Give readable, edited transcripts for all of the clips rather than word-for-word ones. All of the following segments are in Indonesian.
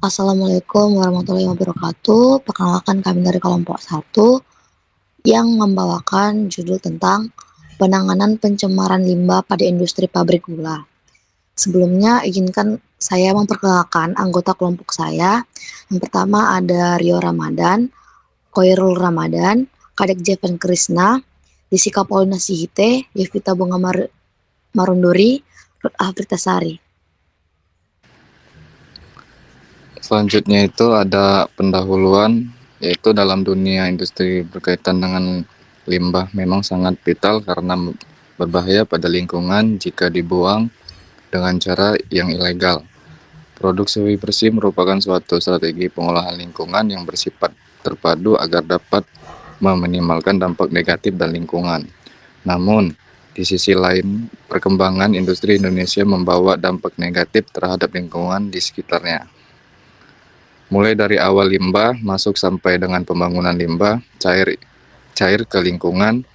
Assalamualaikum warahmatullahi wabarakatuh. Perkenalkan kami dari kelompok 1 yang membawakan judul tentang penanganan pencemaran limbah pada industri pabrik gula. Sebelumnya izinkan saya memperkenalkan anggota kelompok saya. Yang pertama ada Rio Ramadan, Koirul Ramadan, Kadek Jepen Krisna, Disika Paulina Sihite, Yevita Bunga Marunduri, Ruth Afritasari. Selanjutnya itu ada pendahuluan, yaitu dalam dunia industri berkaitan dengan limbah memang sangat vital karena berbahaya pada lingkungan jika dibuang dengan cara yang ilegal. Produksi bersih merupakan suatu strategi pengolahan lingkungan yang bersifat terpadu agar dapat meminimalkan dampak negatif dan lingkungan. Namun, di sisi lain, perkembangan industri Indonesia membawa dampak negatif terhadap lingkungan di sekitarnya. Mulai dari awal limbah masuk sampai dengan pembangunan limbah cair ke lingkungan,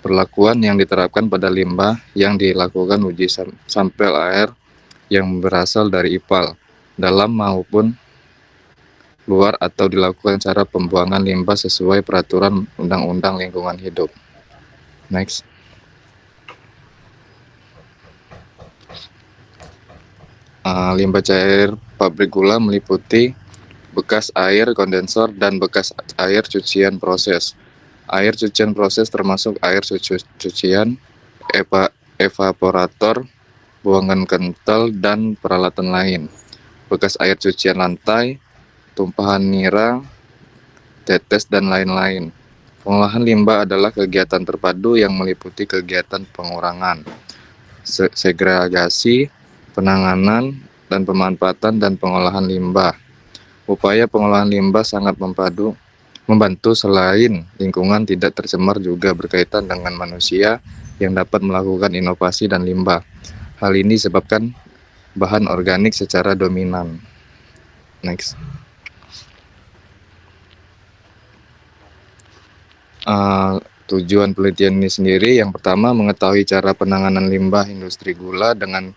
perlakuan yang diterapkan pada limbah yang dilakukan uji sampel air yang berasal dari IPAL, dalam maupun luar atau dilakukan cara pembuangan limbah sesuai peraturan Undang-Undang Lingkungan Hidup. Next. Limbah cair pabrik gula meliputi bekas air kondensor dan bekas air cucian proses. Air cucian proses termasuk air cucian, evaporator, buangan kental, dan peralatan lain. Bekas air cucian lantai, tumpahan nira, tetes, dan lain-lain. Pengolahan limbah adalah kegiatan terpadu yang meliputi kegiatan pengurangan, segregasi, penanganan, dan pemanfaatan dan pengolahan limbah. Upaya pengolahan limbah sangat membantu selain lingkungan tidak tercemar juga berkaitan dengan manusia yang dapat melakukan inovasi dan limbah. Hal ini disebabkan bahan organik secara dominan. Next. Tujuan penelitian ini sendiri, yang pertama mengetahui cara penanganan limbah industri gula dengan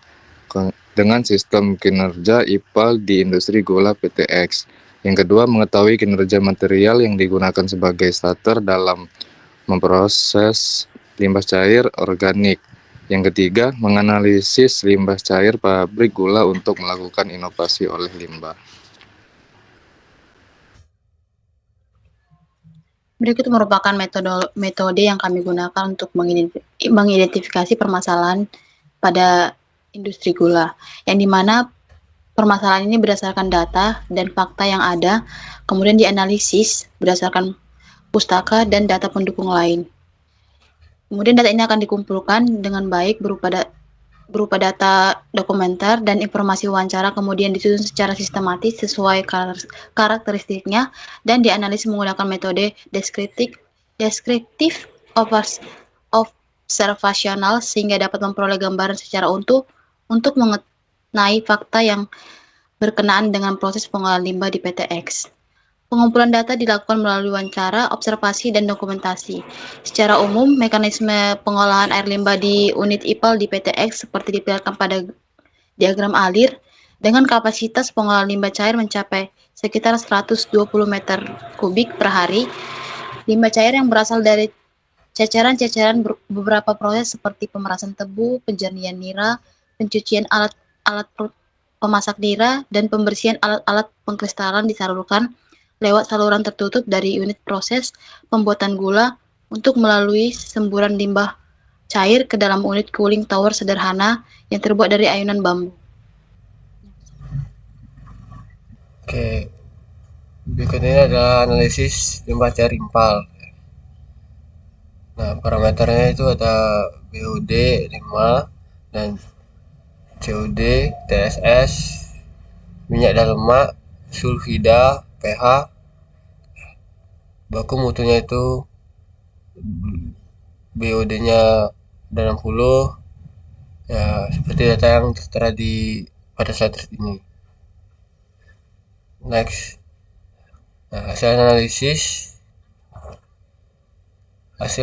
sistem kinerja IPAL di industri gula PTX. Yang kedua, mengetahui kinerja material yang digunakan sebagai starter dalam memproses limbah cair organik. Yang ketiga, menganalisis limbah cair pabrik gula untuk melakukan inovasi oleh limbah. Berikut merupakan metode yang kami gunakan untuk mengidentifikasi permasalahan pada industri gula, yang dimana permasalahan ini berdasarkan data dan fakta yang ada, kemudian dianalisis berdasarkan pustaka dan data pendukung lain. Kemudian data ini akan dikumpulkan dengan baik berupa data dokumenter dan informasi wawancara, kemudian disusun secara sistematis sesuai karakteristiknya dan dianalisis menggunakan metode deskriptif observasional sehingga dapat memperoleh gambaran secara utuh untuk mengenai fakta yang berkenaan dengan proses pengolahan limbah di PTX. Pengumpulan data dilakukan melalui wawancara, observasi, dan dokumentasi. Secara umum, mekanisme pengolahan air limbah di unit IPAL di PTX seperti diperlihatkan pada diagram alir, dengan kapasitas pengolahan limbah cair mencapai sekitar 120 meter kubik per hari. Limbah cair yang berasal dari ceceran-ceceran beberapa proses seperti pemerasan tebu, penjernihan nira, pencucian alat pemasak nira, dan pembersihan alat-alat pengkristalan disalurkan lewat saluran tertutup dari unit proses pembuatan gula untuk melalui semburan limbah cair ke dalam unit cooling tower sederhana yang terbuat dari ayunan bambu. Oke, berikut ini adalah analisis limbah cair IPAL. Nah, parameternya itu ada BOD 5 dan COD, TSS, minyak dan lemak, sulfida, pH, baku mutunya itu BOD-nya 60, ya seperti data yang tertera pada slide ini. Next. Nah, hasil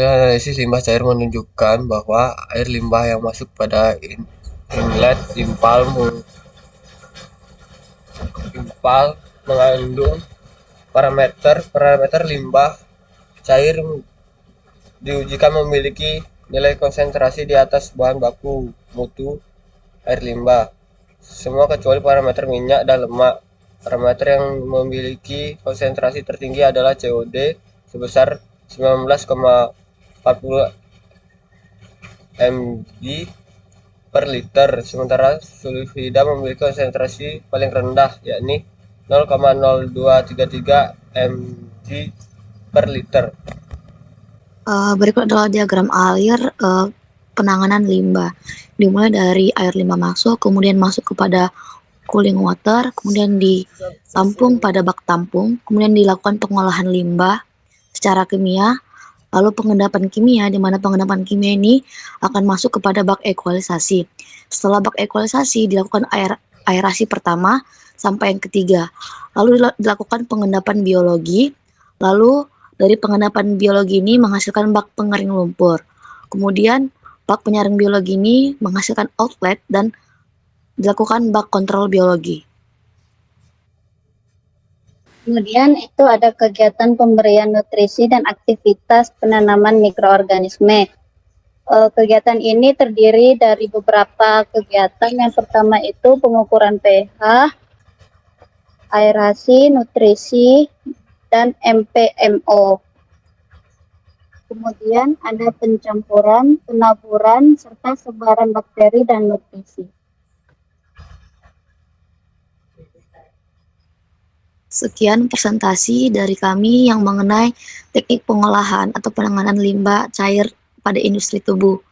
analisis limbah cair menunjukkan bahwa air limbah yang masuk pada inlet IPAL sampel mengandung parameter limbah cair diujikan memiliki nilai konsentrasi di atas bahan baku mutu air limbah, semua kecuali parameter minyak dan lemak. Parameter yang memiliki konsentrasi tertinggi adalah COD sebesar 19,40 mg per liter, sementara sulfida memiliki konsentrasi paling rendah, yakni 0,0233 mg per liter. Berikut adalah diagram alir penanganan limbah. Dimulai dari air limbah masuk, kemudian masuk kepada cooling water, kemudian ditampung pada bak tampung, kemudian dilakukan pengolahan limbah secara kimia, lalu pengendapan kimia, di mana pengendapan kimia ini akan masuk kepada bak ekualisasi. Setelah bak ekualisasi, dilakukan aerasi pertama sampai yang ketiga. Lalu dilakukan pengendapan biologi, lalu dari pengendapan biologi ini menghasilkan bak pengering lumpur. Kemudian bak penyaring biologi ini menghasilkan outlet dan dilakukan bak kontrol biologi. Kemudian itu ada kegiatan pemberian nutrisi dan aktivitas penanaman mikroorganisme. Kegiatan ini terdiri dari beberapa kegiatan. Yang pertama itu pengukuran pH, aerasi, nutrisi, dan MPMO. Kemudian ada pencampuran, penaburan, serta sebaran bakteri dan nutrisi. Sekian presentasi dari kami yang mengenai teknik pengolahan atau penanganan limbah cair pada industri tubuh.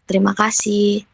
Terima kasih.